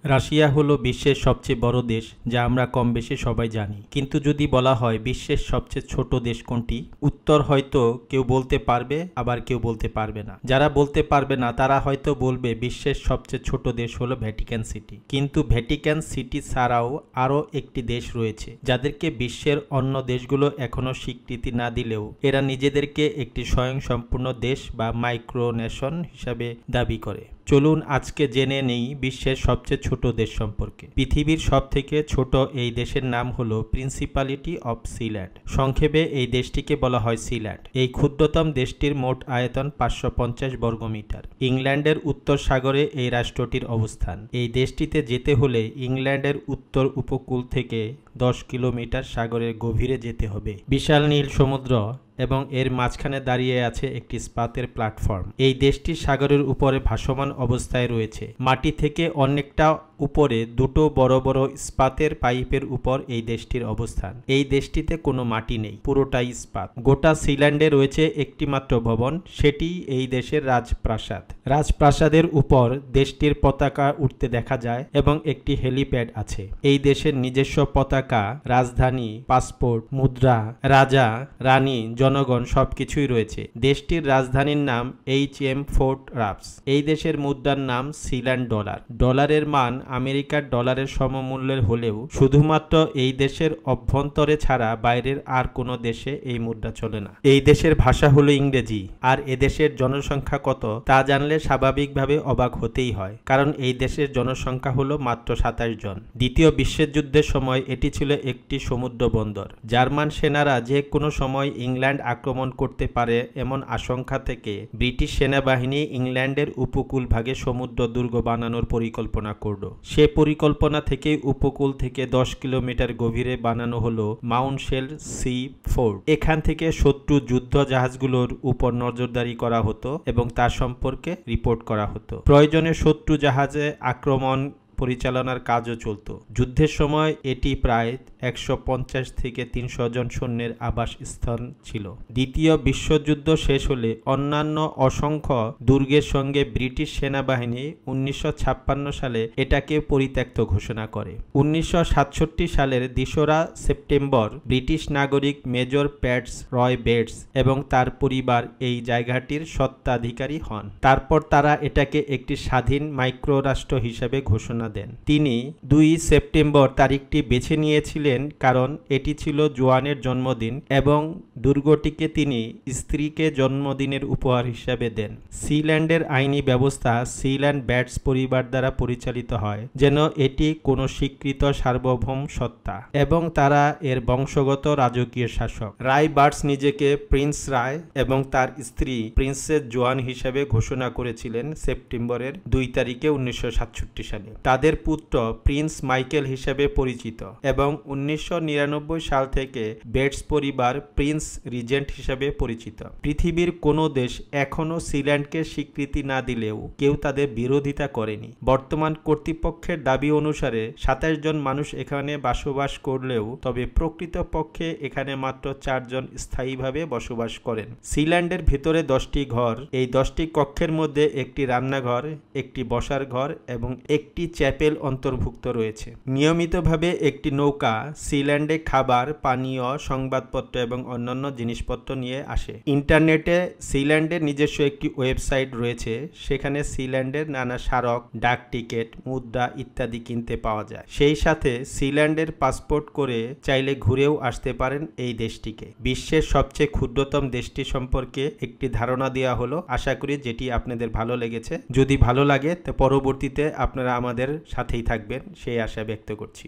Russia হলো বিশ্বের সবচেয়ে বড় দেশ, যা আমরা কম বেশি সবাই জানি। কিন্তু যদি বলা হয় বিশ্বের সবচেয়ে ছোট দেশ কোনটি, উত্তর হয়তো কেউ বলতে পারবে, আবার কেউ বলতে পারবে না। যারা বলতে পারবে না তারা হয়তো বলবে বিশ্বের সবচেয়ে ছোট দেশ হলো ভ্যাটিকান সিটি। কিন্তু ভ্যাটিকান সিটি ছাড়াও আরও একটি দেশ রয়েছে যাদেরকে বিশ্বের অন্য দেশগুলো এখনো স্বীকৃতি না দিলেও এরা নিজেদেরকে একটি স্বয়ংসম্পূর্ণ দেশ বা মাইক্রো নেশন হিসাবে দাবি করে। চলুন আজকে জেনে নেই বিশ্বের সবচেয়ে ছোট দেশ সম্পর্কে। পৃথিবীর সবথেকে ছোট এই দেশের নাম হলো প্রিন্সিপালিটি অফ সিল্যান্ড। সংক্ষেপে এই দেশটিকে বলা হয় সিল্যান্ড। এই ক্ষুদ্রতম দেশটির মোট আয়তন 550 বর্গমিটার। ইংল্যান্ডের উত্তর সাগরে এই রাষ্ট্রটির অবস্থান। এই দেশটিতে যেতে হলে ইংল্যান্ডের উত্তর উপকূল থেকে 10 কিলোমিটার সাগরের গভীরে যেতে হবে। বিশাল নীল সমুদ্র এবং এর মাঝখানে দাঁড়িয়ে আছে একটি ইস্পাতের প্ল্যাটফর্ম। এই দেশটি সাগরের উপরে ভাসমান অবস্থায় রয়েছে। মাটি থেকে অনেকটা উপরে দুটো বড় বড় ইস্পাতের পাইপের উপর এই দেশটির অবস্থান। এই দেশটিতে কোনো মাটি নেই, পুরোটাই ইস্পাত। গোটা সিল্যান্ডে রয়েছে একটি মাত্র ভবন, সেটি এই দেশের রাজপ্রাসাদ। রাজপ্রাসাদের উপর দেশটির পতাকা উঠতে দেখা যায় এবং একটি হেলিপ্যাড আছে। এই দেশের নিজস্ব পতাকা, রাজধানী, পাসপোর্ট, মুদ্রা, রাজা, রানী, জনগণ সবকিছুই রয়েছে। দেশটির রাজধানীর নাম HM ফোর্ট রাপস। এই দেশের মুদ্রার নাম সিল্যান্ড ডলার। ডলারের মান আমেরিকার ডলারের সমমূল্যের হলেও শুধুমাত্র এই দেশের অভ্যন্তরে ছাড়া বাইরের আর কোনো দেশে এই মুদ্রা চলে না। এই দেশের ভাষা হলো ইংরেজি। আর এদেশের জনসংখ্যা কত তা জানলে স্বাভাবিকভাবে অবাক হতেই হয়, কারণ এই দেশের জনসংখ্যা হলো মাত্র 27 জন। দ্বিতীয় বিশ্বযুদ্ধের সময় এটি ছিল একটি সমুদ্র বন্দর। জার্মান সেনারা যে কোনো সময় ইংল্যান্ড আক্রমণ করতে পারে এমন আশঙ্কা থেকে ব্রিটিশ সেনাবাহিনী ইংল্যান্ডের উপকূল ভাগে সমুদ্র দুর্গ বানানোর পরিকল্পনা করল। সে পরিকল্পনা থেকে উপকূল থেকে 10 কিলোমিটার গভীরে বানানো হলো মাউন্টশেল সি ফোর্ট। এখান থেকে শত্রু যুদ্ধ জাহাজগুলোর উপর নজরদারি করা হতো এবং তার সম্পর্কে রিপোর্ট করা হতো। প্রয়োজনে শত্রু জাহাজে আক্রমণ পরিচালনার কাজও চলত। যুদ্ধের সময় এটি প্রায় 150 থেকে 300 জন সৈন্যের আবাসস্থল ছিল। দ্বিতীয় বিশ্বযুদ্ধ শেষ হলে অন্যান্য অসংখ্য দুর্গের সঙ্গে ব্রিটিশ সেনাবাহিনী 1956 সালে এটাকে পরিত্যক্ত ঘোষণা করে। 1967 সালের 2রা সেপ্টেম্বর ব্রিটিশ নাগরিক মেজর প্যাটস রয় বেটস এবং তার পরিবার এই জায়গাটির স্বত্বাধিকারী হন। তারপর তারা এটাকে একটি স্বাধীন মাইক্রো রাষ্ট্র হিসেবে ঘোষণা দেন। তিনি 2 সেপ্টেম্বর তারিখটি বেছে নিয়েছিলেন কারণ এটি ছিল জোয়ানের জন্মদিন এবং দুর্গটিকে তিনি স্ত্রীকে জন্মদিনের উপহার হিসাবে দেন। সিল্যান্ডের আইনি ব্যবস্থা সিল্যান্ড ব্যাটস পরিবার দ্বারা পরিচালিত হয়, যেন এটি কোনো স্বীকৃত সার্বভৌম সত্তা এবং তারা এর বংশগত রাজকীয় শাসক। রায় বার্টস নিজেকে প্রিন্স রায় এবং তার স্ত্রী প্রিন্সেস জোয়ান হিসেবে ঘোষণা করেছিলেন সেপ্টেম্বরের 2 তারিখে 1967 সালে। তাদের পুত্র প্রিন্স মাইকেল হিসেবে পরিচিত এবং 1999 সাল থেকে বেটস পরিবার প্রিন্স রিজেন্ট হিসেবে পরিচিত। পৃথিবীর কোনো দেশ এখনো সিল্যান্ডকে স্বীকৃতি না দিলেও কেউ তাদের বিরোধিতা করেনি। বর্তমান কর্তৃপক্ষের দাবি অনুসারে 27 জন মানুষ এখানে বসবাস করলেও তবে প্রকৃতপক্ষে এখানে মাত্র 4 জন স্থায়ীভাবে বসবাস করেন। সিল্যান্ডের ভেতরে 10টি ঘর। এই 10টি কক্ষের মধ্যে একটি রান্নাঘর, একটি বসার ঘর এবং একটি চ্যাপেল অন্তর্ভুক্ত রয়েছে। নিয়মিতভাবে একটি নৌকা সিল্যান্ডে খাবার, পানীয়, সংবাদপত্র এবং অন্যান্য জিনিসপত্র নিয়ে আসে। ইন্টারনেটে সিল্যান্ডের নিজস্ব একটি ওয়েবসাইট রয়েছে, সেখানে সিল্যান্ডের নানা স্মারক, ডাক টিকিট, মুদ্রা ইত্যাদি কিনতে পাওয়া যায়। সেই সাথে সিল্যান্ডের পাসপোর্ট করে চাইলে ঘুরেও আসতে পারেন এই দেশটিকে। বিশ্বের সবচেয়ে ক্ষুদ্রতম দেশটি সম্পর্কে একটি ধারণা দেওয়া হলো। আশা করি যেটি আপনাদের ভালো লেগেছে। যদি ভালো লাগে তো পরবর্তীতে আপনারা আমাদের সাথেই থাকবেন সেই আশা ব্যক্ত করছি।